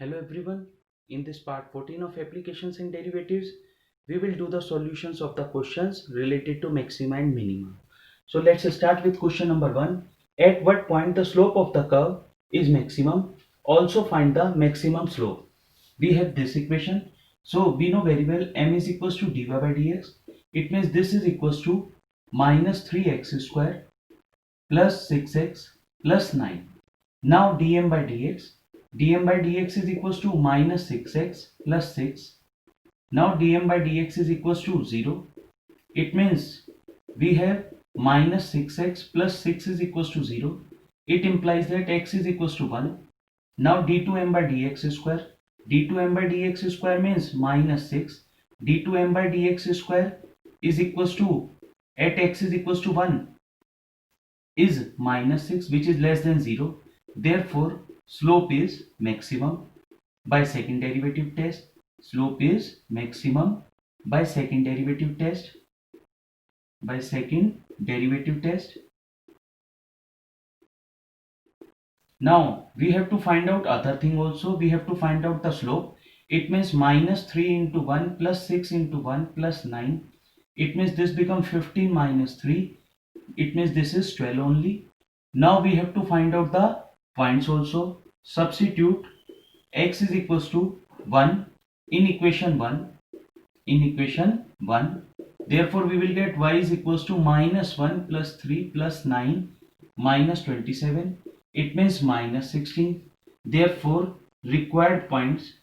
Hello everyone, in this part 14 of applications and derivatives, we will do the solutions of the questions related to maxima and minima. So let's start with question number 1. At what point the slope of the curve is maximum? Also find the maximum slope. We have this equation. So we know very well m is equals to dy by dx. It means this is equals to minus 3x square plus 6x plus 9. Now dm by dx is equals to minus 6x plus 6. Now dm by dx is equals to 0. It means we have minus 6x plus 6 is equals to 0. It implies that x is equals to 1. Now d2m by dx square. d2m by dx square means minus 6. d2m by dx square is equals to, at x is equals to 1, is minus 6, which is less than 0. Therefore, slope is maximum by second derivative test. Slope is maximum by second derivative test. By second derivative test. Now, we have to find out other thing also. We have to find out the slope. It means minus 3 into 1 plus 6 into 1 plus 9. It means this becomes 15 minus 3. It means this is 12 only. Now we have to find out the points also. Substitute x is equals to 1 in equation 1. In equation 1. Therefore we will get y is equals to minus 1 plus 3 plus 9 minus 27. It means minus 16. Therefore required points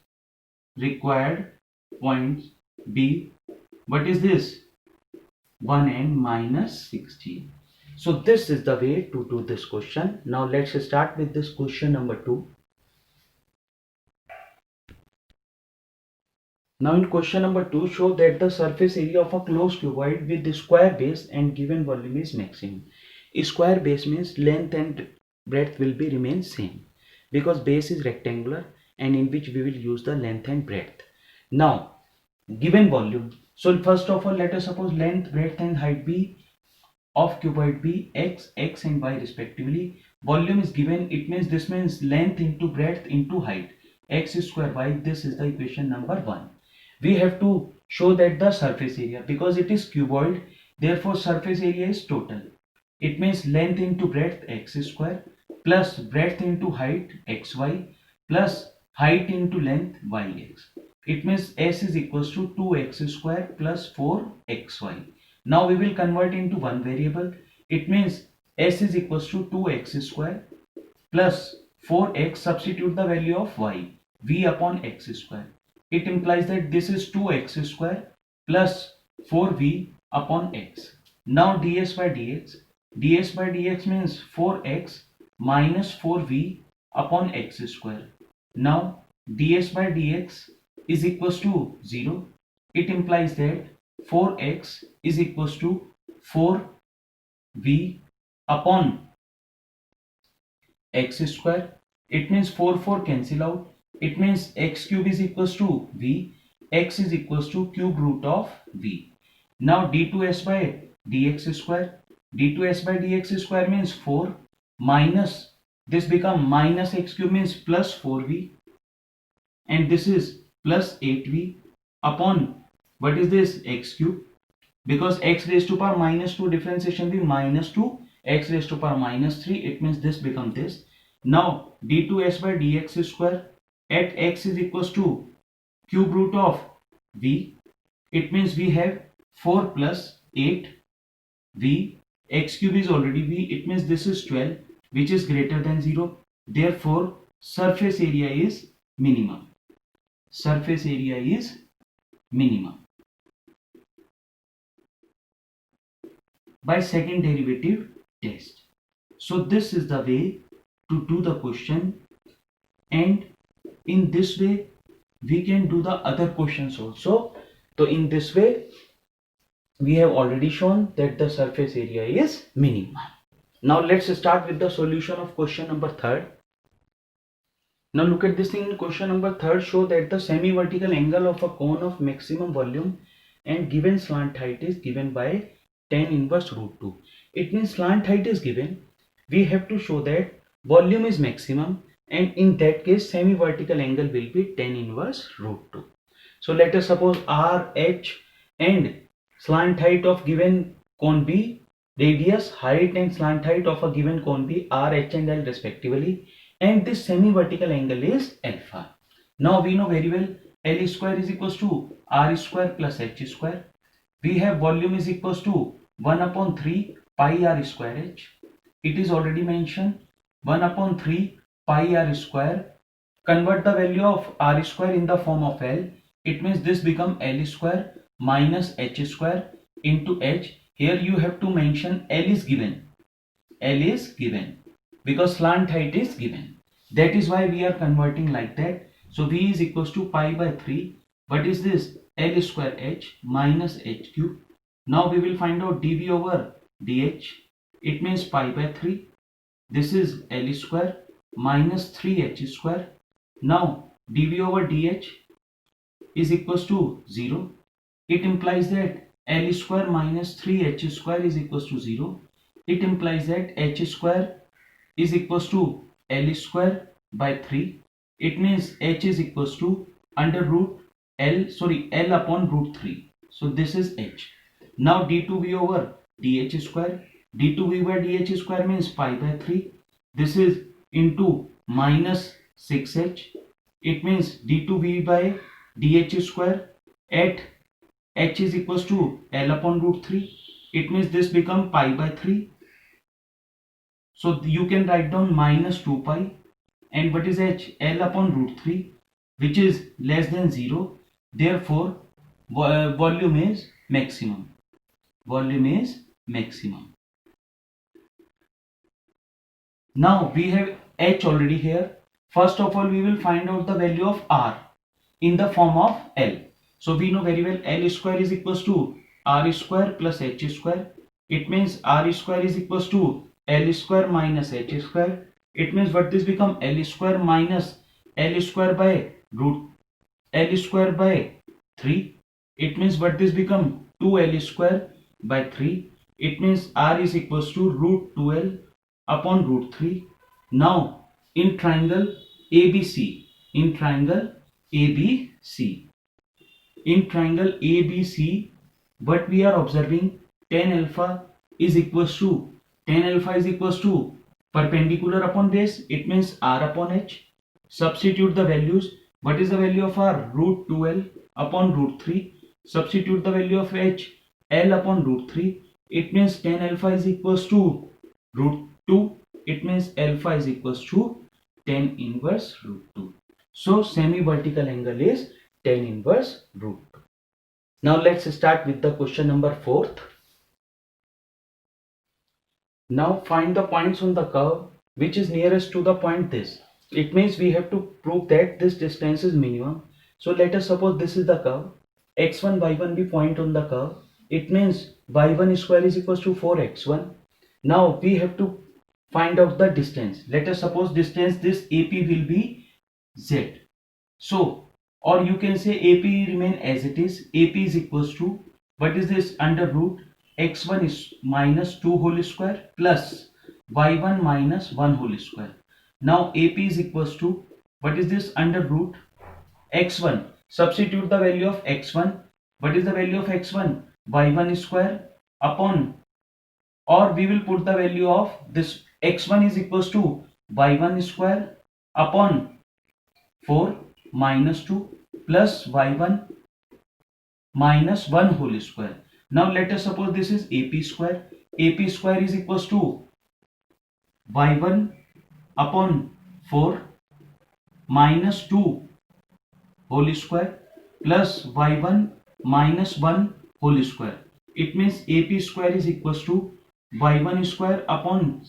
be, what is this? 1 and minus 16. So this is the way to do this question. Now let's start with this question number 2. Now in question number 2, show that the surface area of a closed cuboid with the square base and given volume is maximum. A square base means length and breadth will be remain same, because base is rectangular and in which we will use the length and breadth. Now given volume. So first of all, let us suppose length, breadth and height be of cuboid be x, and y respectively. Volume is given. It means this means length into breadth into height, x square y. This is the equation number 1. We have to show that the surface area, because it is cuboid, therefore surface area is total. It means length into breadth x square plus breadth into height xy plus height into length yx. It means s is equals to 2x square plus 4xy. Now we will convert into one variable. It means s is equals to 2x square plus 4x. Substitute the value of y, v upon x square. It implies that this is 2x square plus 4v upon x. Now ds by dx means 4x minus 4v upon x square. Now ds by dx is equals to 0. It implies that 4x is equals to 4v upon x square. It means 4 cancel out. It means x cube is equals to v. X is equals to cube root of v. Now d2s by dx square. d2s by dx square means 4 minus, this become minus x cube means plus 4v, and this is plus 8v upon, what is this, x cube, because x raised to power minus 2 differentiation be minus 2 x raised to power minus 3. It means this become this. Now d2s by dx square at x is equals to cube root of v. It means we have 4 plus 8 v. X cube is already v. It means this is 12, which is greater than 0. Therefore surface area is minimum. Surface area is minimum by second derivative test. So this is the way to do the question, and in this way we can do the other questions also. So in this way we have already shown that the surface area is minimum. Now let's start with the solution of question number 3. Now look at this thing in question number 3. Show that the semi-vertical angle of a cone of maximum volume and given slant height is given by tan inverse root 2. It means slant height is given. We have to show that volume is maximum and in that case semi-vertical angle will be tan inverse root 2. So let us suppose R, H and slant height of given cone B, radius, height and slant height of a given cone B R, H and L respectively, and this semi-vertical angle is alpha. Now we know very well L square is equals to R square plus H square. We have volume is equals to 1 upon 3 pi R square H. It is already mentioned 1 upon 3 pi R square. Convert the value of R square in the form of L. It means this become L square minus H square into H. Here you have to mention L is given. L is given because slant height is given. That is why we are converting like that. So V is equals to pi by 3. What is this? L square H minus H cube. Now we will find out dV over dH. It means pi by 3. This is L square minus 3H square. Now dV over dH is equals to 0. It implies that L square minus 3H square is equals to 0. It implies that H square is equals to L square by 3. It means H is equals to under root L upon root 3. So this is H. Now d2v over dH square. d2v by dH square means pi by 3. This is into minus 6H. It means d2v by dH square at H is equals to L upon root 3. It means this become pi by 3. So you can write down minus 2 pi. And what is H? L upon root 3, which is less than 0. Therefore, volume is maximum. Volume is maximum. Now we have H already here. First of all, we will find out the value of R in the form of L. So we know very well L square is equals to R square plus H square. It means R square is equals to L square minus H square. It means what this become L square minus L square by root L square by 3. It means what this become 2L square by 3. It means R is equals to root 2L upon root 3. Now in triangle ABC, in triangle ABC, what we are observing, tan alpha is equals to perpendicular upon base. It means R upon H. Substitute the values. What is the value of R? Root 2L upon root 3. Substitute the value of H, L upon root 3. It means tan alpha is equals to root 2. It means alpha is equals to tan inverse root 2. So semi-vertical angle is tan inverse root 2. Now let's start with the question number 4th. Now find the points on the curve which is nearest to the point this. It means we have to prove that this distance is minimum. So let us suppose this is the curve. x1, y1 be point on the curve. It means y1 square is equals to 4x1. Now we have to find out the distance. Let us suppose distance this AP will be z. So, or you can say AP remain as it is. AP is equals to, what is this, under root x1 is minus 2 whole square plus y1 minus 1 whole square. Now AP is equals to, what is this, under root x1. Substitute the value of x1. What is the value of x1? y1 square upon, or we will put the value of this x1 is equals to y1 square upon 4 minus 2 plus y1 minus 1 whole square. Now let us suppose this is AP square. AP square is equals to y1 upon 4 minus 2 whole square plus y1 minus 1 whole square. It means AP square is equals to y1 square upon,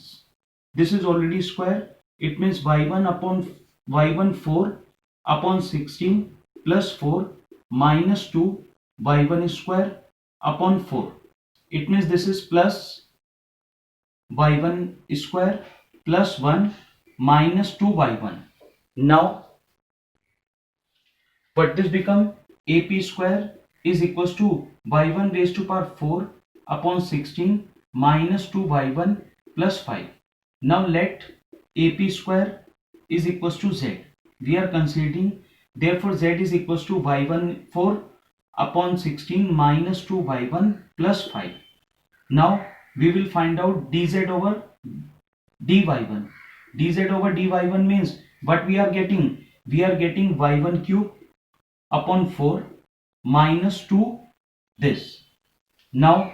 this is already square. It means y1 upon y1 4 upon 16 plus 4 minus 2 y1 square upon 4. It means this is plus y1 square plus 1 minus 2 y1. Now what this become, AP square is equals to y1 raised to power 4 upon 16 minus 2 y1 plus 5. Now let AP square is equals to z. We are considering, therefore z is equals to y1 4 upon 16 minus 2 y1 plus 5. Now we will find out dz over dy1. dz over dy1 means what we are getting? We are getting y1 cube upon 4 minus 2 this. Now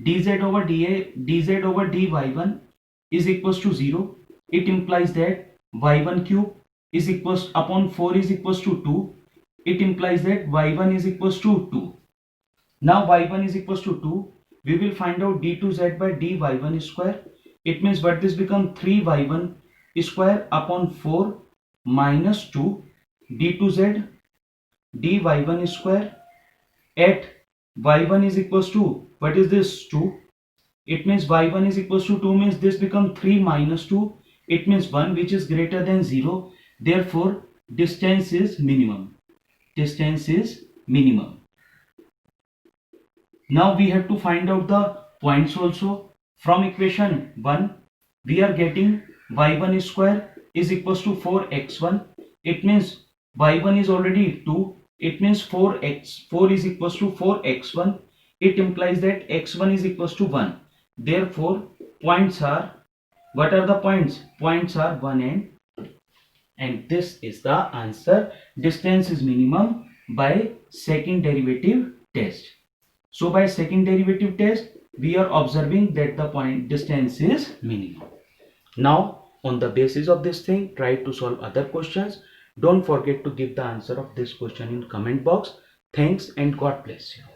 dz over dy1 is equals to 0. It implies that y1 cube is equals upon 4 is equals to 2. It implies that y1 is equals to 2. Now y1 is equals to 2. We will find out d2z by dy1 square. It means what this become 3y1 square upon 4 minus 2 d2z dy1 square at y1 is equals to, what is this, 2. It means y1 is equals to 2 means this become 3 minus 2. It means 1 which is greater than 0. Therefore distance is minimum. Distance is minimum. Now we have to find out the points also. From equation 1 we are getting y1 square is equals to 4x1. It means y1 is already 2. It means 4 is equals to 4x1. It implies that x1 is equals to 1. Therefore points are, what are the points? Points are 1 and this is the answer. Distance is minimum by second derivative test. So by second derivative test we are observing that the point distance is minimum. Now on the basis of this thing, try to solve other questions. Don't forget to give the answer of this question in comment box. Thanks and God bless you.